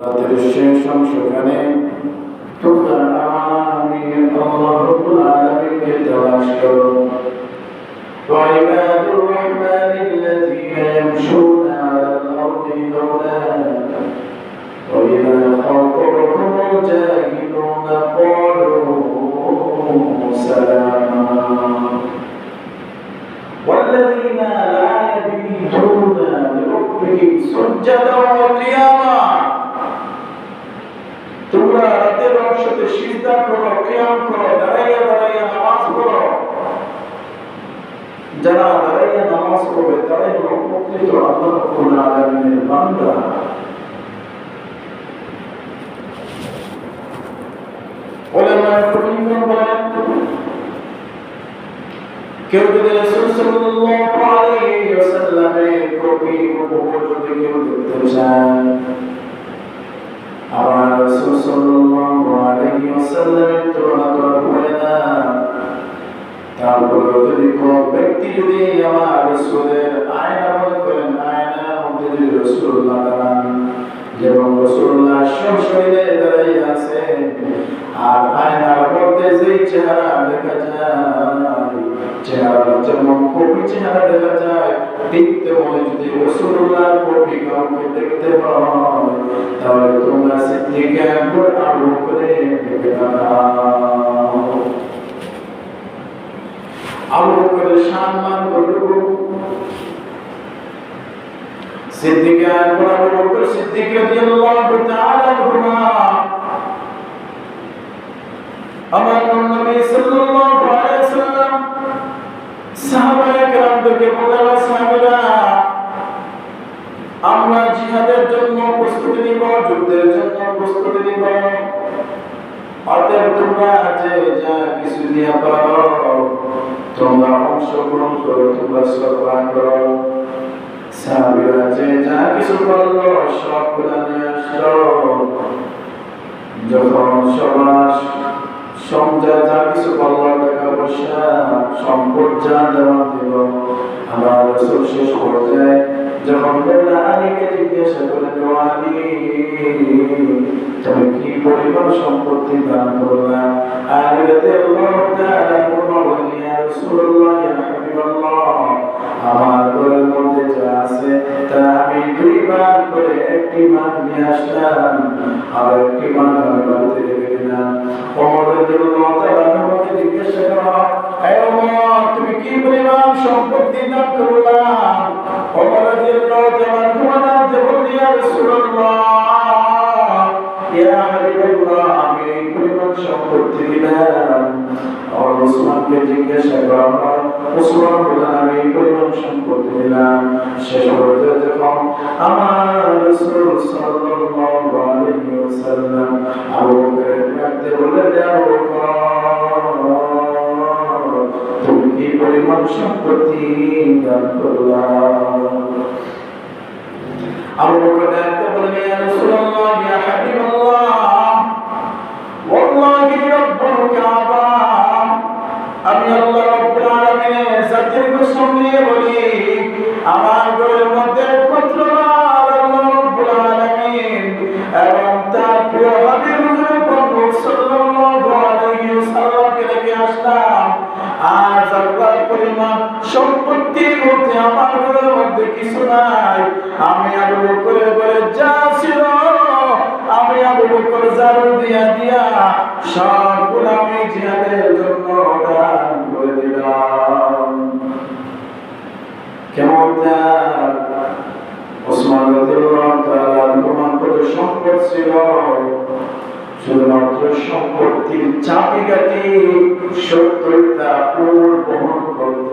তাদের শেষ অংশখানে তোমরা আমিন আল্লাহ রাব্বুল আলামিনকে তালাশ করো। وعباد الرحمن الذين يمشون على الأرض هونا وإذا خاطبهم الجاهلون قالوا سلاما والذين لا يبيتون لربهم سجدا وقياما তোমরা রাতের অংশতে সিজদা করো, কিয়াম করো, দাঁড়াইয়া দাঁড়াইয়া নামাজ পড়ো। যারা দাঁড়াইয়া নামাজ পড়বে তারাই হলো প্রকৃত আল্লাহ রাব্বুল আলামিনের বান্দা। উলামায়ে কেরাম বলেন, কেউ যদি রাসূল সাল্লাল্লাহু আলাইহি ওয়াসাল্লামের কবি উপর যদি কেউ দেখতে চায়, আমার রাসূল সাল্লাল্লাহু আলাইহি ওয়াসাল্লামের তুলনা করা হয় না। তারপরে যদি কোনো ব্যক্তি যদি আমার রাসূলের আয়না মনে করেন, আয়নার মধ্যে যদি রাসূলুল্লাহ দাঁড়ান, যেমন রাসূলুল্লাহ সশরীরে দাঁড়িয়ে আছেন, আর আয়নার মধ্যে যেই চেহারা দেখা যায়, চেহারা যেমন কবি চেহারা দেখা যায়, ঠিক তেমনি যদি রাসূলুল্লাহর কবি কাউকে দেখতে পাও, তাহলে তোমরা সিদ্দিক আকবর আবু বকরের দিকে তাকাও। আবু বকরের সম্মান করব, সিদ্দিক আকবর আবু বকর সিদ্দিক রাদিয়াল্লাহু তাআলা আনহুমা আমার নবী সাল্লাল্লাহু আলাইহি ওয়াসাল্লাম সাহাবায়ে কেরামদেরকে বললেন, সাহাবীরা আমরা জিহাদের জন্য প্রস্তুতি নিব, যুদ্ধের জন্য প্রস্তুতি নিব। অতএব তোমরা যে যা কিছু দিয়া পারো তোমরা অংশগ্রহণ করো, তোমরা সরবরাহ করো। সাহাবীরা যে যা কিছু পারলো সবগুলা নিয়ে আসলো। যখন সবার সংযা যা কিছু পারলো, টাকা পয়সা সম্পদ যা দেওয়া দিল, আমার রাসূল শেষ পর্যায়ে যখন মওলা আলীকে জিজ্ঞাসা করলেন, আলী তুমি কি পরিমাণ সম্পত্তি দান করলা? আলী রাদিয়াল্লাহু তাআলা বললেন, ইয়া রাসূলুল্লাহ, ইয়া হাবিবাল্লাহ, আমার ঘরের মধ্যে যা আছে তা আমি দুইবার করে একটি মান নিয়ে আসলাম, আর একটি মান আমি বাড়িতে রেখে দিলাম। ওমর রাদিয়াল্লাহু তাআলা আমাকে জিজ্ঞাসা করা, হে ওমর, তুমি কি পরিমাণ সম্পত্তি দান করলা? ওমর রাদিয়াল্লাহু তাআলা বললেন, ইয়া রাসূলুল্লাহ, ইয়া হাবিবাল্লাহ, আমি এই পরিমাণ সম্পত্তি দিলাম। আর ওসমানকে জিজ্ঞাসা করা হয়, ওসমান বললেন, আমি এই পরিমাণ সম্পত্তি দিলাম। শেষ পর্যায়ে যখন আমার রাসূল সাল্লাল্লাহু আলাইহি ওয়াসাল্লাম আবু বকরের কাছে বললেন, আবু বকর, তুমি কি পরিমাণ সম্পত্তি দান করলা? আবু বকর ডাকতে বললেন, ইয়া রাসূলুল্লাহ, ইয়া হাবিবাল্লাহ, ওয়াল্লাহি রাব্বুল কাবা, আমি আল্লাহ রাব্বুল আলামিনের জাতের কসম দিয়ে বলি, আমার ঘরের মধ্যে একমাত্র আল্লাহ রাব্বুল আলামিন এবং তার প্রিয় হাবিব মুহাম্মদ সাল্লাল্লাহু আলাইহি ওয়াসাল্লামকে রেখে আসলাম। আর যার পরিমাণ সম্পত্তির মধ্যে আমার ঘরের মধ্যে কিছু নাই। আমি আবু বকরের ঘরে যা ছিল, আমি আবু বকর জারু দিয়া দিয়া সবগুলো আমি জিহাদের জন্য দান করে দিলাম। কেমন দান? ওসমান রাদিয়াল্লাহু তাআলা আনহুর কত সম্পদ ছিল, শুধুমাত্র সম্পত্তির চাবিকাঠি 70টা উট বহন করত।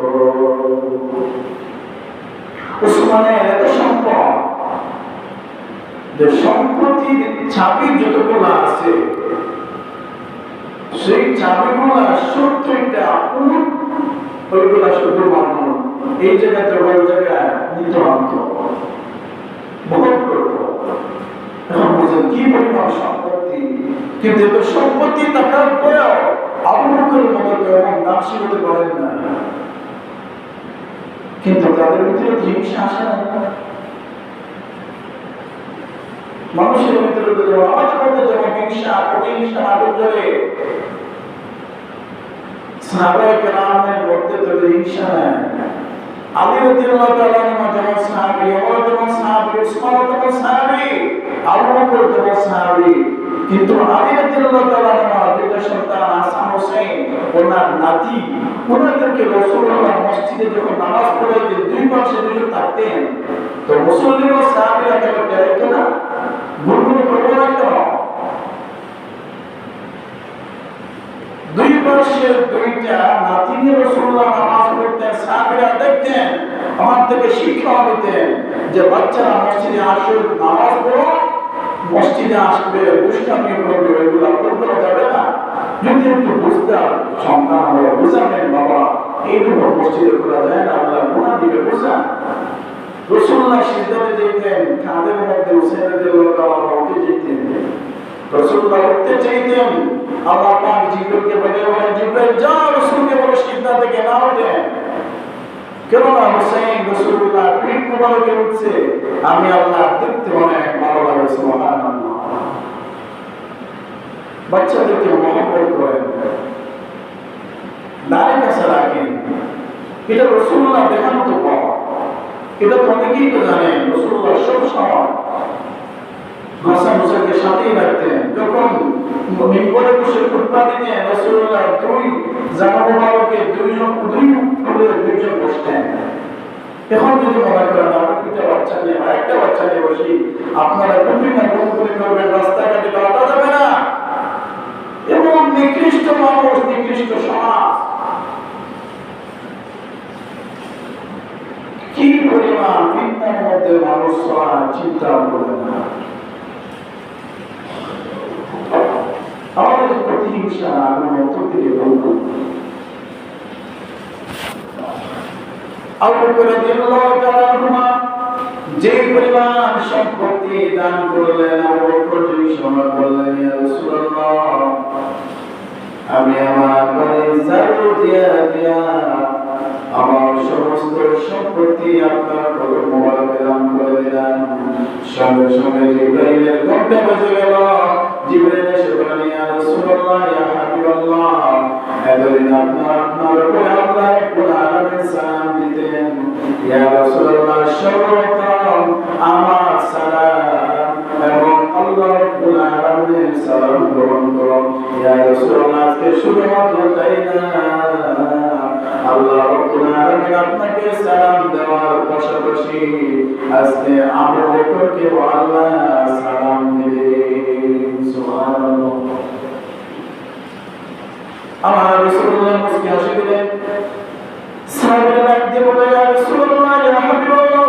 ওসমানের এত সম্পদ যে সম্পত্তির চাবি যতগুলো আছে, সেই চাবিগুলা 70টা উট, ওইগুলা শুধু মানুষ এই জায়গাতে ওই জায়গায় নিত আনত, বহন করত। এখন বুঝেন কি পরিমাণ সম্পত্তি। কিন্তু এত সম্পত্তি থাকার পরেও আবু বকরের মতো কেউ দাসী হতে পারেন না। কিন্তু তাদের ভিতরে হিংসা আসে না। মানুষের ভিতরে আমাদের মধ্যে যেমন হিংসা প্রতিহিংসা আগুন জ্বলে, সাহাবায়ে কেরামের মধ্যে তো হিংসা নাই। আলী রাদিয়াল্লাহু তাআলা আনহু যেমন সাহাবী, ওমর যেমন সাহাবী, উসমান যেমন সাহাবী, আবু বকর যেমন সাহাবী, কিন্তু আলী রাদিয়াল্লাহু তাআলা আনহু দুইটা সন্তান হাসান হোসেন ওনার নাতি, ওনাদেরকে রাসূলুল্লাহ মসজিদে যখন নামাজ পড়াইতেন দুই পাশে দুজন থাকতেন, তো মুসল্লি ও সাহাবীরা কেন দেখতো না, গুনগুন করবো না কেন? দুই পাশে দুইটা নাতি নিয়ে রাসূলুল্লাহ নামাজ পড়তেন, সাহাবীরা দেখতেন, আমার থেকে শিক্ষা নিতেন যে বাচ্চারা মসজিদে আসুন, নামাজ পড়ো, মসজিদে আসবে, দুষ্টামি করবে, এগুলো করতে যাবে না। যদি একটু বুঝতে সন্তান হয়ে বুঝাবেন, বাবা এইটুকু মসজিদে করা যায় না, আল্লাহ গুনাহ দিবে, বুঝা। রাসূলুল্লাহ সিজদাতে যেতেন, কাঁধের মধ্যে হুসাইন রাদিয়াল্লাহু তাআলা উঠে যেতেন, রাসূলুল্লাহ উঠতে চাইতেন, আল্লাহ পাক জিবরাইলকে বলেন, জিবরাইল যাও রাসূলকে বলো সিজদা থেকে না ওঠে। কেননা হুসাইন রাসূলুল্লাহ পিঠ মোবারকে উঠছে, আমি আল্লাহ দেখতে অনেক ভালো লাগে, সুবহানাল্লাহ। বাচ্চাদেরকে মহব্বত করেন, দাঁড়ে কাছে রাখেন, এটা রাসূলুল্লাহ দেখানো তো পাওয়া, এটা তো অনেকেই তো জানেন। রাসূলুল্লাহ সব সময় হাসান হোসেনকে সাথেই রাখতেন, যখন মিম্বরে বসে খুতবা দিতেন রাসূলুল্লাহ দুই জামা মোবারকে দুইজন বসতেন। এখন যদি মনে করেন আমার দুইটা বাচ্চা নিয়ে বা একটা বাচ্চা নিয়ে বসি, আপনারা কঠিন গুণ করে করবেন, রাস্তাঘাটে হাঁটা যাবে না, এবং নিকৃষ্ট মানুষ, নিকৃষ্ট সমাজ, কি পরিমাণ ফিতনার মধ্যে মানুষ চিন্তা করে না। আমাদের প্রতিহিংসা আমি অন্তর থেকে বলব, আবু বকর রাদিয়াল্লাহু তাআলা আনহু যে পরিমাণ সম্পত্তি দান করলেন, আবু বকর যেই সময় বললেন, ইয়া রাসূলুল্লাহ আমি আমার বাড়ির জারু দিয়া আমার সমস্ত সম্পত্তি আপনার কদম মোবারকে দান করে দিলাম। সঙ্গে সঙ্গে জিবরাইলের ঘন্টা বেজে গেল, জিবরাইল এসে বললেন, ইয়া রাসূলুল্লাহ, ইয়া হাবিবাল্লাহ, এতদিন আপনার উপরে আল্লাহ রাব্বুল আলামিন সালাম দিতেন, ইয়া রাসূলুল্লাহ সর্বপ্রথম আমার সালাম এবং আল্লাহ রাব্বুল আলামিনের সালাম গ্রহণ করুন। ইয়া রাসূলুল্লাহ আজকে শুধুমাত্র তাই না, আল্লাহ রাব্বুল আলামিন আপনাকে সালাম দেওয়ার পাশাপাশি আজকে আবু বকরকে আল্লাহ সালাম দিলেন। সুবহানাল্লাহ। আমার রাসূলুল্লাহ মুস্কি হাসি দিলেন, সাহাবীরা ডাক দিয়ে বললেন, ইয়া রাসূলুল্লাহ, ইয়া হাবিবাল্লাহ,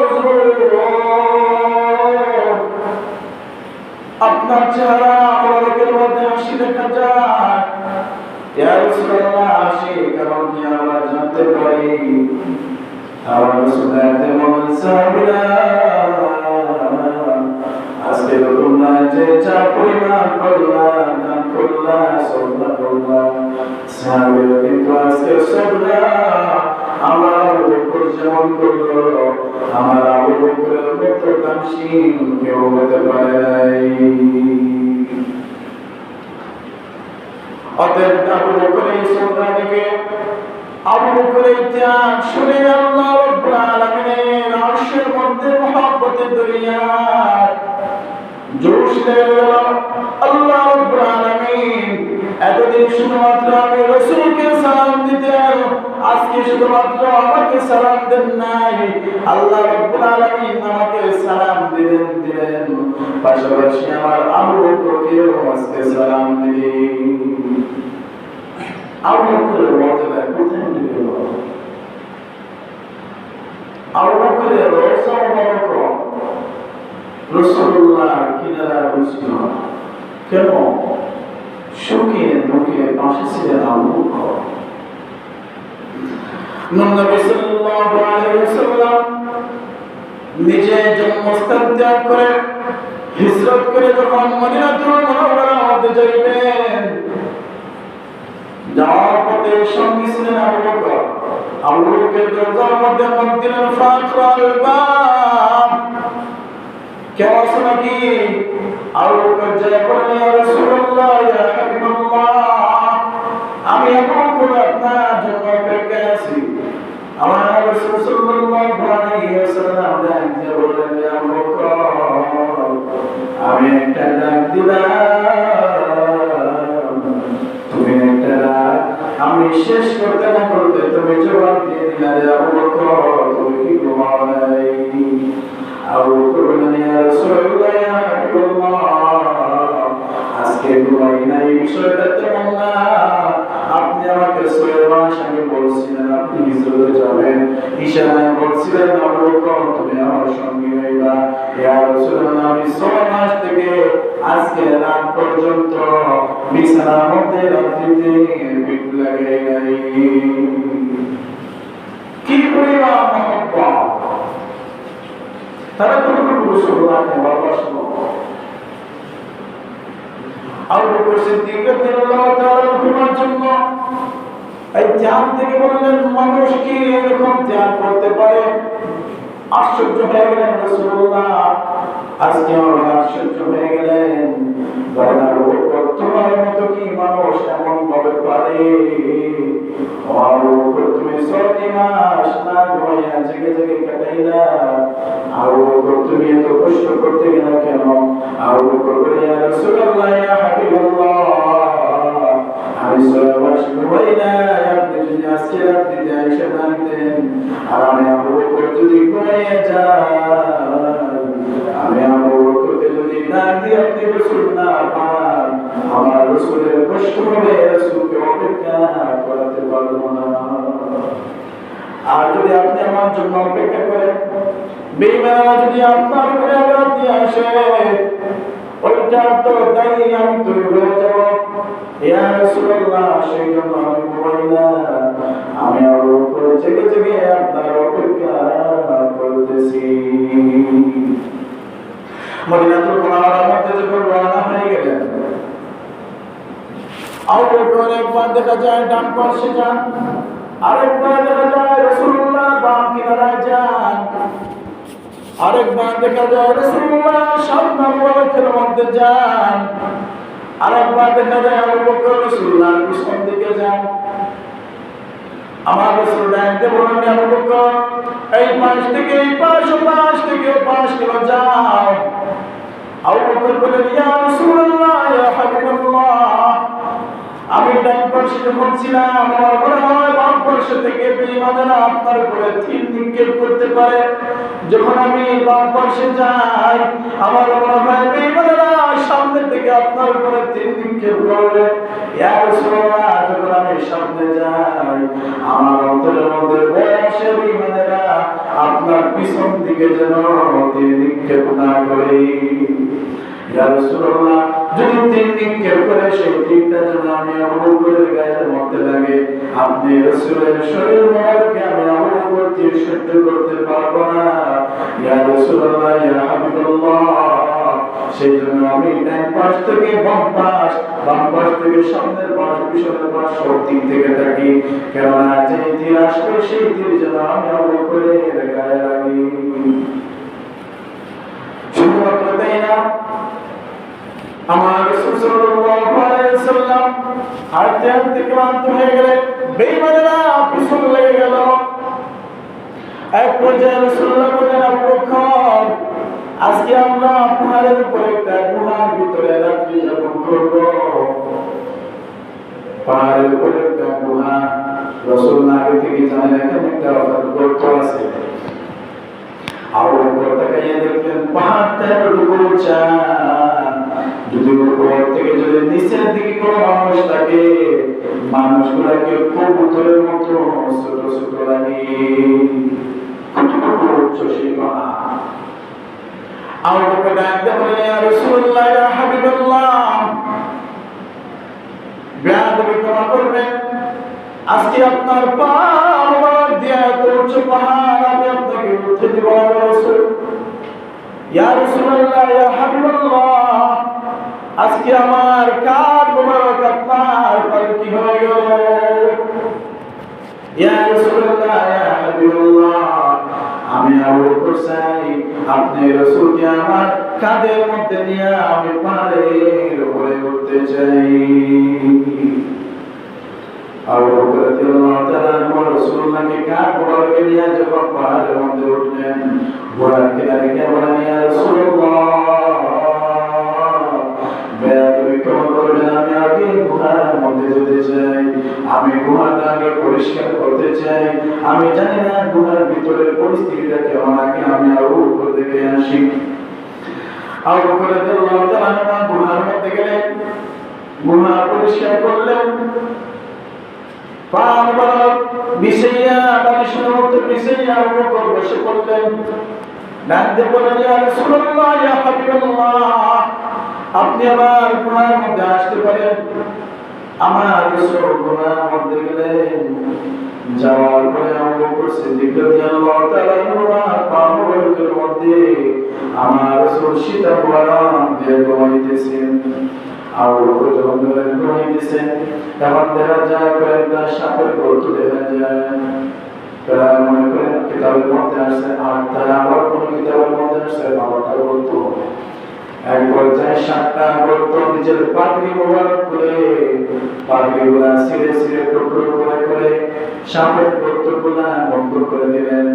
আপনার চেহারা মোবারকের মধ্যে হাসি দেখা যায়। ইয়া রাসূলুল্লাহ হাসি কারণ কি আমরা জানতে পারি? আমার রাসূলুল্লাহ তেমন সাহাবীরা আজকে তোমরা যে যা পরিমাণ করলাম, দান করলাম, সদকা করলাম, সাহাবীরা কিন্তু আজকে সদকা আমার আবু বকর যেমন করলো, আমার আবু বকরের মতো দানশীল কেউ হতে পারে নাই। অতএব আবু বকরের সদকা থেকে আবু বকরের ত্যাগ শুনে আল্লাহ রাব্বুল আলামিনের আরশের মধ্যে মহব্বতের দরিয়া জোশ লেগে গেল। আল্লাহ রাব্বুল আলামিন এতদিন শুধুমাত্র আমি রাসূলকে সালাম দিতেন, আজকে শুধুমাত্র আমাকে সালাম দেন নাই, আল্লাহ রাব্বুল আলামিন আমাকে সালাম দিলেন, পাশাপাশি আমার আবু বকরকেও আজকে সালাম দিলেন। আবু বকরের মর্যাদা কোথায় উঠে গেল? আবু বকরের রওজা মুবারক রাসূলুল্লাহ কিনারা বসছিল, কেন? সুখে দুঃখে পাশে ছিলেন আবু বকর। নবী সাল্লাল্লাহু আলাইহি ওয়াসাল্লাম নিজে জন্মস্থান ত্যাগ করে হিজরত করে যখন মদিনাতুল মুনাওয়ারার মধ্যে যাইবেন, যাওয়ার পথে সঙ্গী ছিলেন আবু বকর। আবু বকরের দরজার মধ্যে মদিনার ফাতরাল বাব, কেউ আছে নাকি? আবু বকর জয় বলেন ইয়া রাসূলুল্লাহ ইয়া হাবিবাল্লাহ আমি এমন করে আপনার জন্য অপেক্ষায় আছি। আমার রাসূল সাল্লাল্লাহু আলাইহি ওয়াসাল্লাম ডাকতে বললেন ইয়া আবু বকর আমি একটা ডাক দিলাম, তুমি একটা ডাক আমি শেষ করতে না করতে তুমি জবাব দিয়ে দিলে আবু বকর তুমি কি ঘুমাও নাই? আবু বকর বললেন ইয়া রাসূলুল্লাহ ইয়া হাবিবাল্লাহ আজকে ঘুমাই নাই বিষয়টা তেমন না, আপনি আমাকে সুলেমান সঙ্গে বলছিলেন আপনি হিজরতে যাবেন, ইশারায় বলছিলেন আবু বকর তুমি আমার সঙ্গে হইবা। ইয়া রাসূলুল্লাহ আমি 6 মাস থেকে আজকে রাত পর্যন্ত বিছানার মধ্যে রাত্রিতে পিঠ লাগাই নাই। কি পরিমাণ মহব্বত, তারা কতটুকু রাসূলুল্লাহকে ভালোবাসলো। আবু বকর সিদ্দিক রাদিয়াল্লাহু তাআলা ঘুমার জন্য এই ত্যাগ থেকে বললেন মানুষ কি এরকম ত্যাগ করতে পারে? আশ্চর্য হয়ে গেলেন রাসূলুল্লাহ, আজকে আমরা আশ্চর্য হয়ে গেলেন। বলেন আবু বকর তোমার মতো কি মানুষ এমন ভাবে পারে? আবু বকর তুমি 6 মাস না ঘুমাইয়া জেগে জেগে কাটাইলা, আবু বকর তুমি এত কষ্ট করতে গেলে কেন? আবু বকর বলে ইয়া রাসূলুল্লাহ ইয়া হাবিবাল্লাহ আমি 6 মাস ঘুমাই না, আপনি যদি আজকে রাত্রিতে এসে জানতেন আর আমি আবু বকর যদি ঘুমাইয়া যাই, আমি আবু বকরকে যদি না দিয়ে আপনি রাসূল না পান আমার রাসূলের কষ্ট হবে, রাসূলকে অপেক্ষা করাতে পারবো না। আর যদি আপনি আমার জন্য অপেক্ষা করেন, বেঈমানরা যদি আপনার উপরে আঘাত দিয়ে আসে ওইটা তো দায়ী আমি তো হয়ে যাব। ইয়া রাসূলুল্লাহ সেই জন্য আমি ঘুমাই না, আমি আবু বকর জেগে জেগে আপনার অপেক্ষা করতেছি। মদিনাতুল মুনাওয়ারার মধ্যে যখন রওনা হয়ে গেলেন, আবু বকর একবার দেখা যায় ডান পাশে যান, আরেকবার দেখা যায় রাসূলুল্লাহ বাম কিনারায় যান, আরেকবার দেখা যায় রাসূলুল্লাহ সামনে মুবারকের মধ্যে যান, আরেকবার দেখা যায় আবু বকর রাসূলুল্লাহর পিছন দিকে যান। আমার রাসূল ডাকতে বলেন আবু বকর এই পাশ থেকে এই পাশ, পাশ থেকে পাশ করে যাও। আবু বকর বলেন ইয়া রাসূলুল্লাহ ইয়া হাবিবাল্লাহ আমি ডান পাশে যখন ছিলাম আমার মনে হয় বাম পাশে থেকে বেঈমানরা আপনার উপরে তীর নিক্ষেপ করতে পারে, যখন আমি বাম পাশে যাই আমার মনে হয় বেঈমানরা সামনে থেকে আপনার উপরে তীর নিক্ষেপ করবে। ইয়া রাসূলুল্লাহ যখন আমি সামনে যাই আমার অন্তরের মধ্যে ভয় আসে বেঈমানরা আপনার পিছন দিকে যেন তীর নিক্ষেপ না করে। ইয়া রাসূলুল্লাহ যদি তীর নিক্ষেপ করে সেই তীরটা যেন আমি আবু বকরের গায়ের মধ্যে লাগে, আপনি রাসূলের শরীর মোবারকে আমি আবু বকর তীর সহ্য করতে পারবো না। ইয়া রাসূলুল্লাহ ইয়া হাবিবাল্লাহ সেই জন্য আমি ডান পাশ থেকে বাম পাশ, বাম পাশ থেকে সামনের পাশ, পিছনের পাশ সব দিক থেকে থাকি, কেননা যে তীর আসবে সেই তীর যেন আমি আবু বকরের গায়ে লাগে। শুধুমাত্র তাই না, আমার রাসূল সাল্লাল্লাহু আলাইহি ওয়াসাল্লাম হাঁটতে হাঁটতে ক্লান্ত হয়ে গেলেন, বেঈমানরা পিছন লেগে গেল। এক পর্যায়ে রাসূলুল্লাহ বললেন আবু বকর আজকে আমরা পাহাড়ের উপরে একটা গুহার ভিতরে রাত্রি যাপন করব। পাহাড়ের উপরে একটা গুহা, রাসূল আগে থেকে জানেন এখানে একটা গর্ত আছে। আবু বকর তাকাইয়া দেখলেন পাহাড়টা একটু উঁচা, যদি উপর থেকে যদি নিচের দিকে কোনো মানুষ থাকে মানুষগুলাকে কবুতরের মতো ছোট ছোট লাগে, কতটুকু উচ্চ সেই পাহাড়। আবু বকর ডাকতে বললেন ইয়া রাসূলুল্লাহ ইয়া হাবিবাল্লাহ বেয়াদবি ক্ষমা করবেন, আজকে আপনার পা মোবারক দিয়ে এত উচ্চ পাহাড় আমি আপনাকে উঠতে দিব না রাসূল। ইয়া রাসূলুল্লাহ ইয়া হাবিবাল্লাহ আজকে আমার কাঁধ মোবারক আপনার পালকি হয়ে গেল। ইয়া রাসূলুল্লাহ ইয়া হাবিবাল্লাহ আমি আবু বকর চাই আপনি রাসূলকে আমার কাঁধের মধ্যে নিয়ে আমি পাহাড়ের উপরে উঠতে চাই। আবু বকর রাদিয়াল্লাহু তাআলা রাসূলুল্লাহকে কাঁধ মোবারকে নিয়ে যখন পাহাড়ের মধ্যে উঠলেন, ঘোড়ার কিনারে গিয়ে বলেন, ইয়া রাসূলুল্লাহ, বেয়াদবি ক্ষমা করবেন, আমি আগে গুহার মধ্যে যেতে চাই, আমি গুহাটা আগে পরিষ্কার করতে চাই, আমি জানি না গুহার ভিতরের পরিস্থিতিটা কেমন, আগে আমি আরো উপর থেকে আসি। আবু বকর রাদিয়াল্লাহু তাআলা গুহার মধ্যে গেলেন, গুহা পরিষ্কার করলেন, পা মোবারক বিছাইয়া বালিশের মধ্যে বিছাইয়া আবু বকর বসে পড়লেন। ডাক দিয়ে বললেন, ইয়া রাসূলুল্লাহ, ইয়া হাবিবাল্লাহ, আপনি আমার গুহার মধ্যে আসতে পারেন। আমার গুহার মধ্যে গেলেন, যাওয়ার পরে আবু বকর সিদ্দিক রাদিয়াল্লাহু তাআলা পা মোবারকের মধ্যে আমার রাসূল সীতা মোবারক দিয়ে ঘুমাইতেছেন। আবু বকর যখন ঘুমাইতেছেন, তখন দেখা যায় কয়েকটা সাপের গর্ত দেখা যায়। তারা মনে করেন কিতাবের মধ্যে আসছে, আর তারা আবার কোনো কিতাবের মধ্যে আসছে 12টা গর্ত। এক পর্যায়ে 7টা গর্ত নিজের পাগড়ি মোবারক করে পাগড়িগুলা ছিঁড়ে ছিঁড়ে টুকরো করে করে সাপের গর্তগুলা বন্ধ করে দিলেন।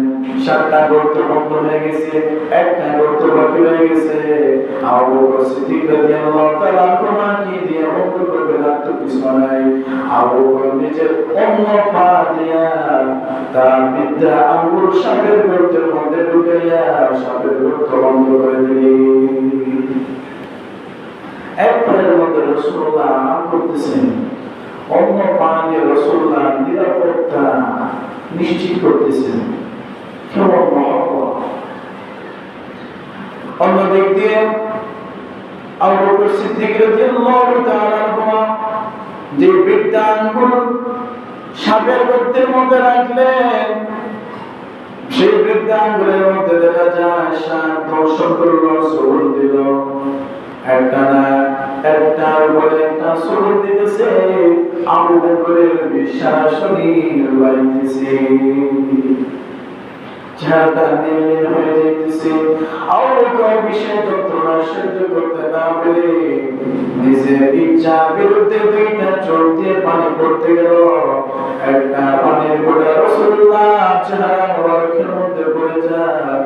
7টা গর্ত বন্ধ হয়ে গেছে, একটা গর্ত বাকি রয়ে গেছে। আবু বকর সিদ্দিক রাদিয়াল্লাহু তাআলা কি দিয়ে বন্ধ করবে না তো কিছু নাই। আবু বকর নিজের অন্য পা দিয়া তার বিদ্যা আঙ্গুল সাপের গর্তের মধ্যে ঢুকাইয়া সাপের গর্ত বন্ধ করে দিলেন। একবারের মধ্যে রাসূলুল্লাহ আরাম করতেছেন, অন্য পা দিয়ে রাসূলুল্লাহ নিরাপত্তা নিশ্চিত করতেছেন। কেমন মহব্বত! অন্য দিক দিয়ে আবু বকর সিদ্দিক রাদিয়াল্লাহু তাআলা যে বিদ্যা আঙ্গুল সাপের গর্তের মধ্যে রাখলেন, সেই বিদ্যা আঙ্গুলের মধ্যে দেখা যায় সাপ দর্শন করলো, সবল দিল। একটা না একটার উপরে একটা সবল দিতেছে, আবু বকরের সারা শরীর বাইতেছে, চেহারাটা নীল হয়ে যাইতেছে। আবু বকর বিষয় যন্ত্রণা সহ্য করতে না পেরে নিজের ইচ্ছার বিরুদ্ধে 2টা চোখ দিয়ে পানি পড়তে গেল। একটা পানির ফোঁটা রাসূলুল্লাহ চেহারা মোবারকের মধ্যে পড়ে যায়,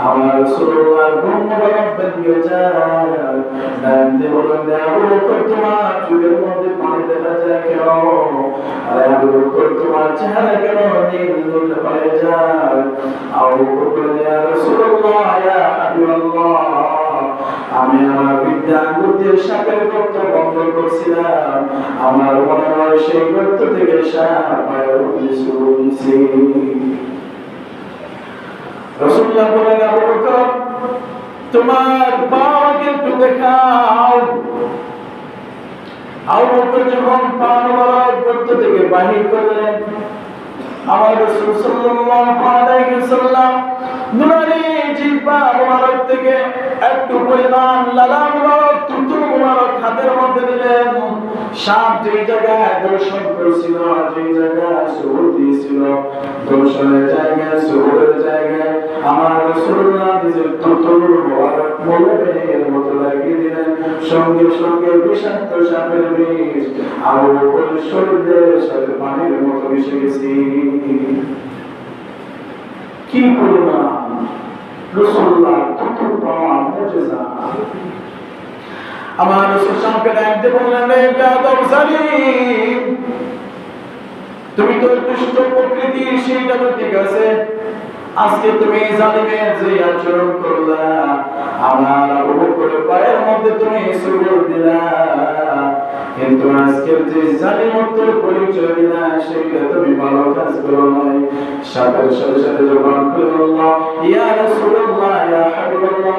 আমার রাসূলুল্লাহ ঘুম মোবারক বেরিয়ে যায়। ডাক দিয়ে বললেন, আবু বকর, তোমার চোখের মধ্যে পানি দেখা যায় কেন? আরে আবু বকর, তোমার চেহারা কেন নীল হয়ে যায়? আবু বকর বললেন, ইয়া রাসূলুল্লাহ, ইয়া হাবিবাল্লাহ, আমি আমার বিদ্যা আঙ্গুল দিয়ে সাপের গর্ত বন্ধ করছিলাম, আমার মনে হয় সেই গর্ত থেকে সাপ বাইরে এসেছে। রাসূলুল্লাহ বললেন, আবু বকর, তোমার পা আমাকে একটু দেখাও। আবু বকর যখন পা মোবারক গর্ত থেকে বাহির করলেন, আমার রাসূল সাল্লাল্লাহু আলাইহি ওয়াসাল্লাম নুরানি জিহ্বা মোবারক থেকে একটু পরিমাণ লালা মোবারক তুতু মোবারক হাতের মধ্যে দিলেন। সাপ যে জায়গায় দর্শন করেছিল, যে জায়গায় সবল দিয়েছিল, দর্শনের জায়গায় সবলের জায়গায় আমার রাসূলুল্লাহ নিজের তুতু মোবারক মোবারকের মতো লাগিয়ে দিলেন। সঙ্গে সঙ্গে বিষাক্ত সাপের বিষ আবু বকরের শরীরের সাথে পানির মতো মিশে গেছে। কি পরিমাণ রাসূলুল্লাহ তুতু পাওয়া মুজিজা! আমার রাসূল সাহেবকে ডাকতে বললেন, রে বেয়াদব জালিম, তুমি তো দুষ্ট প্রকৃতির, সেইটা তো ঠিক আছে, আজকে তুমি জালিমের যে আচরণ করলা, আমার আবু বকরের পায়ের মধ্যে তুমি সুবল দিলা, কিন্তু আজকের যে জালিমত্বের পরিচয় দিলা, সেটা তুমি ভালো কাজ করো নাই। সাথে সাথে সাথে জবান খুলে বলল, ইয়া রাসূলুল্লাহ, ইয়া হাবিবাল্লাহ,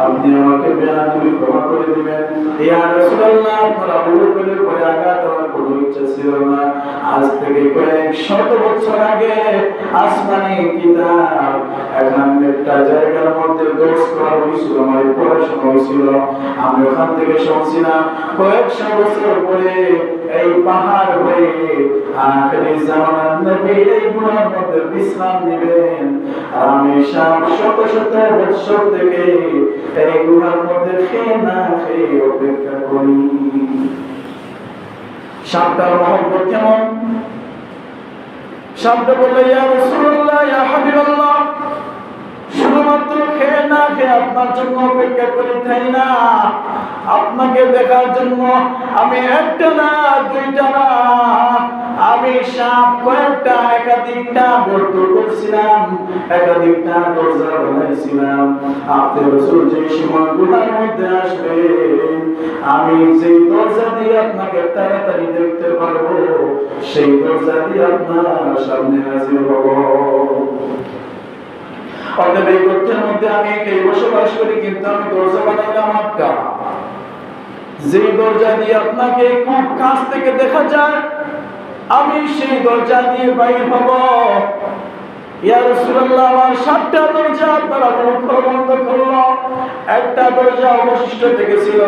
আপনি আমাকে বেয়াদবি ক্ষমা করে দিবেন। ইয়া রাসূলুল্লাহ, আপনার আবু বকরের পরে আঘাত আমার কোনো ইচ্ছা ছিল না। আজ থেকে কয়েক শত বছর আগে আসমানি কিতাব এখন একটা জায়গার মধ্যে দোষ করা হয়েছিল, আমার পড়াশোনা হয়েছিল, আমি ওখান থেকে শুনছিলাম কয়েকশো বছর পরে এই পাহাড় হয়ে আখেরি জামানার নবী এই গুহার মধ্যে বিশ্রাম নেবেন। আমি শত শত বছর থেকে এই গুহার মধ্যে খেয়ে না খেয়ে অপেক্ষা করি। সাপটার মহব্বত কেমন? সাপটা বলল, ইয়া রাসূলুল্লাহ, ইয়া হাবিবাল্লাহ, শুধুমাত্র খেয়ে না খেয়ে আপনার জন্য অপেক্ষা করি তাই না, আপনাকে দেখার জন্য আমি একটা না দুইটা না, আমি সাপ কয়েকটা একাধিকটা গর্ত করছিলাম, একাধিকটা দরজা বানাইছিলাম। আপনি রাসূল যে সময় গুহার মধ্যে আসবেন, আমি যে দরজা দিয়ে আপনাকে তাড়াতাড়ি দেখতে পারবো, সেই দরজা দিয়ে আপনার সামনে হাজির হব। অতএব এই গর্তের মধ্যে আমি একাই বসবাস করি, কিন্তু আমি দরজা বানাইলাম একটা, যে দরজা দিয়ে আপনাকে খুব কাছ থেকে দেখা যায়, আমি সেই দরজা দিয়ে বাইর হব। ইয়া রাসূলুল্লাহ, আমার 7টা দরজা আপনারা বন্ধ করলো, একটা দরজা অবশিষ্ট থেকেছিল,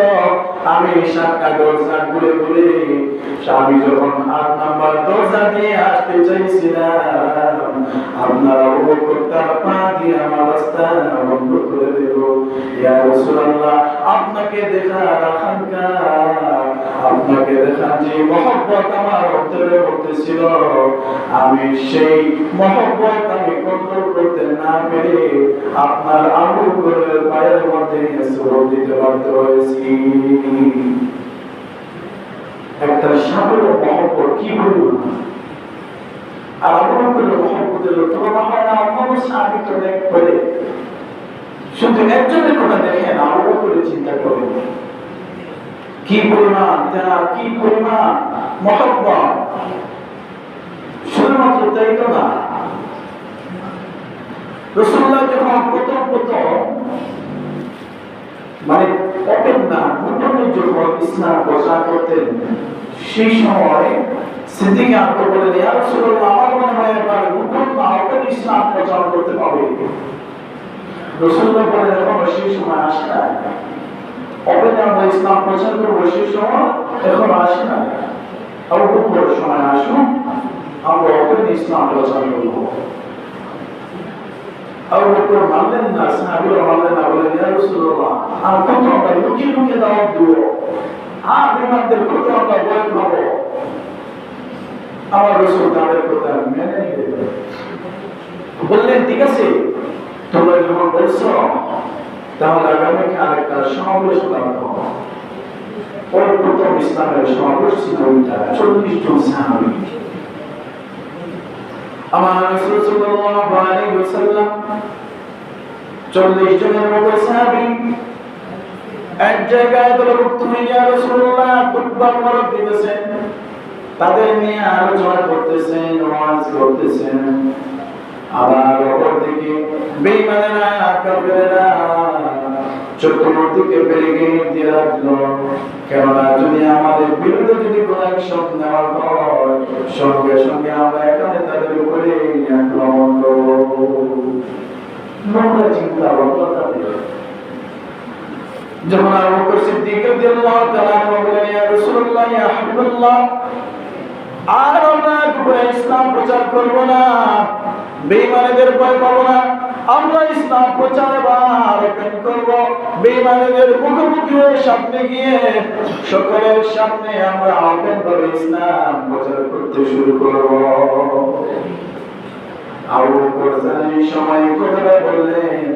আমি 7টা দরজা ঘুরে ঘুরে আমি যখন 8 নাম্বার দরজা দিয়ে আসতে চাইছিলাম, আপনারা উপকর্তা পা দিয়ে আমার রাস্তা বন্ধ করে দিল। ইয়া রাসূলুল্লাহ, আপনাকে দেখার আকাঙ্ক্ষা, আপনাকে দেখার যে মহব্বত আমার অন্তরে উঠতেছিল, আমি সেই মহব্বত আমি কন্ট্রোল করতে না পেরে আপনার আবু বকরের পায়ের মধ্যে সুরত দিতে বাধ্য হয়েছি। একটা সাপের মহব্বত কি বলবো, আর আবু বকরের মহব্বতের তুলনা হয় না অন্য সাহাবী তো দেখ করে। শুধু একজনের কথা দেখেন, আবু বকরের চিন্তা করেন কি পরিমাণ ত্যাগ, কি পরিমাণ মহব্বত। শুধুমাত্র তাই তো না, রাসূলুল্লাহ যখন প্রথম মানে ওপেন না গোপনে যখন ইসলাম প্রচার করতেন, সেই সময় সিদ্দিক আকবর বলেন, ইয়া রাসূলুল্লাহ, আমার মনে হয় এবার গোপন না ওপেন ইসলাম প্রচার করতে পারবে। রাসূলুল্লাহ বলেন, এখন সেই সময় আসে না, ওপেন আমরা ইসলাম প্রচার করবো সেই সময় এখন আসে না, আবু বকরের সময় আসুন, আমরা ওপেন ইসলাম প্রচার করবো। আবু বকর মানলেন না, সাহাবীরা মানলেন না, বলেন, ইয়া রাসূলুল্লাহ, আর কত আমরা লুকিয়ে লুকিয়ে দাওয়াত দিব, আর বিমানদের কত আমরা ভয় পাবো। আমার রাসূল তাদের কথা মেনে নিলেন, বললেন, ঠিক আছে, তোমরা যখন বলছো, তাহলে আগামীকাল আরেকটা সমাবেশ করবো। ওই প্রথম ইসলামের সমাবেশ ছিল 40 জন সাহাবী। আমার রাসূল সাল্লাল্লাহু আলাইহি ওয়াসাল্লাম 40 জনের মতো সাহাবী এক জায়গায় দলভুক্ত হয়ে, ইয়া রাসূলুল্লাহ, খুতবা মুবারক দিতেছেন, তাদের নিয়ে আলোচনা করতেছেন, ওয়াজ করতেছেন। আবার অপরদিকে বেঈমানেরা, কাফেরেরা চতুর্দিকে ব্যারিকেড দিয়ে রাখলো, কেননা যদি আমাদের বিরুদ্ধে যদি কোনো অ্যাকশন নেওয়া হয়, সঙ্গে সঙ্গে আমরা এখানে তাদের উপরে আক্রমণ করবো। নোংরা চিন্তা ভাবনা তাদের। যখন আবু বকর সিদ্দিক রাদিয়াল্লাহু তাআলা বললেন, ইয়া রাসূলুল্লাহ, ইয়া হাবিবাল্লাহ, আর আমরা ইসলাম প্রচার করব না, বেঈমানদের ভয় পাবো না, আমরা ইসলাম প্রচার এবার ওপেন করব, বেঈমানদের মুখোমুখি হয়ে সামনে গিয়ে সকলের সামনে আমরা ওপেন করে ইসলাম প্রচার করতে শুরু করব। আবু বকর এই সময় কথাটা বললেন,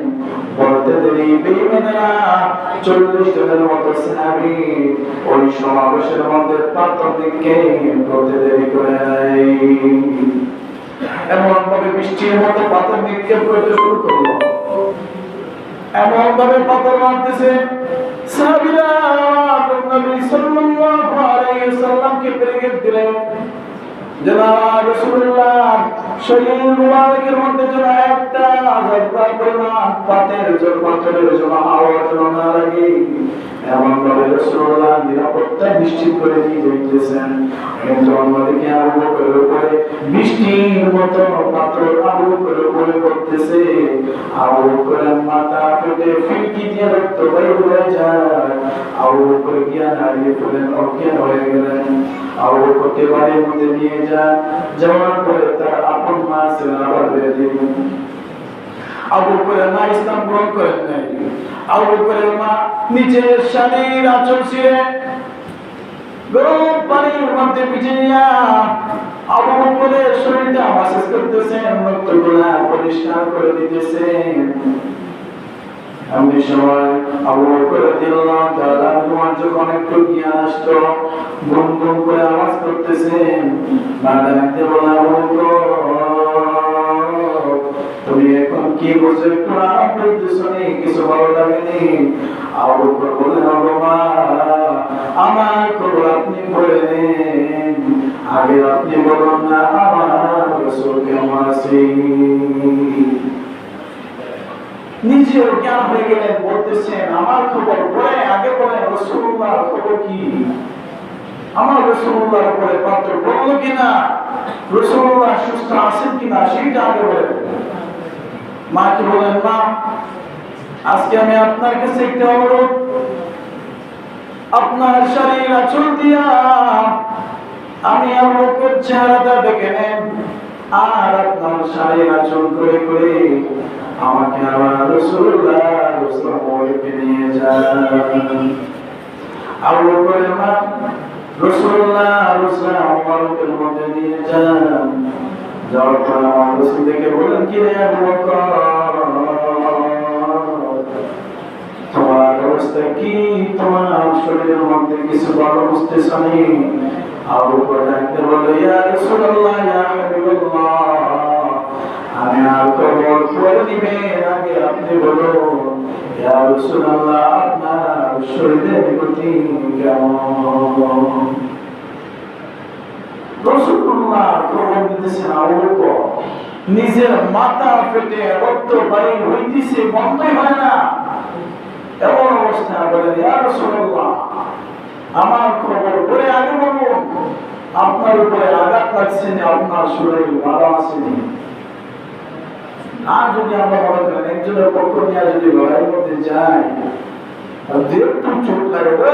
বলতে দেরি বেঈমানেরা 40 জনের মতো সাহাবী ওই সমাবেশের মধ্যে পাথর নিক্ষেপ করতে দেরি করে নাই। এমন ভাবে বৃষ্টির মতো পাথর নিক্ষেপ করতে শুরু করলো, এমন ভাবে পাথর মারতেছে, সাহাবীরা নবী সাল্লাল্লাহু আলাইহি ওয়াসাল্লামকে ব্রেকেট দিলেন, জনাব রাসূলুল্লাহ শরীর মুবারকের মধ্যে যেন একটা আযাব পরিমাণ পাথরের জন্য আওয়াজ না লাগে, এমন ভাবে রাসূলুল্লাহ নিরাপত্তা নিশ্চিত করে দিয়ে যাইতেছেন। কিন্তু অন্যদিকে আবু বকরের উপরে বৃষ্টির মতো পাথর আবু বকরের উপরে পড়তেছে, আবু বকরের মাথা ফেটে ফিনকি দিয়ে রক্ত বের হয়ে যায়, আবু আবু বকর জ্ঞান হারিয়ে ফেলেন, অজ্ঞান হয়ে গেলেন। আবু বকরকে বাড়ির মধ্যে নিয়ে যাওয়ার পরে তার আপন মা ছিলেন আবার বের দিলেন। আবু বকরের মা ইসলাম গ্রহণ করেন নাই। আবু বকরের মা নিজের শালীর আঁচল ছিঁড়ে গরম পানির মধ্যে ভিজিয়ে আবু বকরের শরীরটা মাসাজ করতেছেন, রক্তগুলা পরিষ্কার করে দিতেছেন। এমনি সময় আবু বকর রাদিয়াল্লাহু তাআলা যখন একটু জ্ঞান আসতো, গুম গুম করে আওয়াজ করতেছেন। মা ডাকতে বলা, আবু বকর তুমি এখন কি বলছো, একটু আরাম করতেছো নি, কিছু ভালো লাগেনি? আবু বকর বললেন, মা আমার খবর আপনি বলে নেন, আগে আপনি বলুন না আমার রাসূল কেমন আছে। নিজে জ্ঞান হয়ে গেলেন, বলতেছেন আমার খবর পরে আগে বলেন রাসূলুল্লাহর খবর কি, আমার রাসূলুল্লাহর উপরে পাত্র পড়লো কিনা, রাসূলুল্লাহ সুস্থ আছেন কিনা সেটা আগে বলেন। মা কি বলেন, মা আজকে আমি আপনার কাছে একটা অনুরোধ, আপনার শরীর আঁচল দিয়া আমি আবু বকর চেহারাটা দেখে নেন, আর আপনার শরীর আঁচল করে করে আমাকে আমার রাসূলুল্লাহর সামনে নিয়ে যান। আবু বকরের মা রাসূলুল্লাহর সামনে মধ্যে নিয়ে যান। যাওয়ার পর আমার রাসূল দেখে বলেন, কি রে আবু বকর, তোমার অবস্থা কি, তোমার শরীরের মধ্যে কিছু ভালো বুঝতেছ নি? আবু বকর ডাকতে বলে, ইয়া রাসূলুল্লাহ, ইয়া হাবিবাল্লাহ, আমি আর খবর পরে দিবেন আগে আপনি বলুন, ইয়া রাসূলুল্লাহ আপনার শরীরের গতি কেমন? রাসূলুল্লাহ খবর দিতেছেন, আবু বকর নিজের মাথা ফেটে রক্ত বাইর হইতেছে, বন্ধই হয় না, এমন অবস্থা। বলেন, ইয়া রাসূলুল্লাহ আমার খবর পরে আগে বলুন, আপনার উপরে আঘাত লাগছে না, আপনার শরীর ভালো আছে নি? আর যদি আমরা মনে করেন একজনের পক্ষ নিয়ে যদি লড়াইয়ের মধ্যে যাই, যেহেতু চোট লাগে,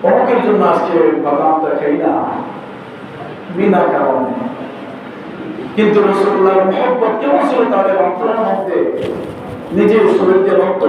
অমুকের জন্য আজকে বাদামটা খাই না বিনা কারণে। কিন্তু রাসূলুল্লাহর মহব্বত কেমন ছিল তাদের অন্তরের মধ্যে, নিজের শরীরকে রক্ত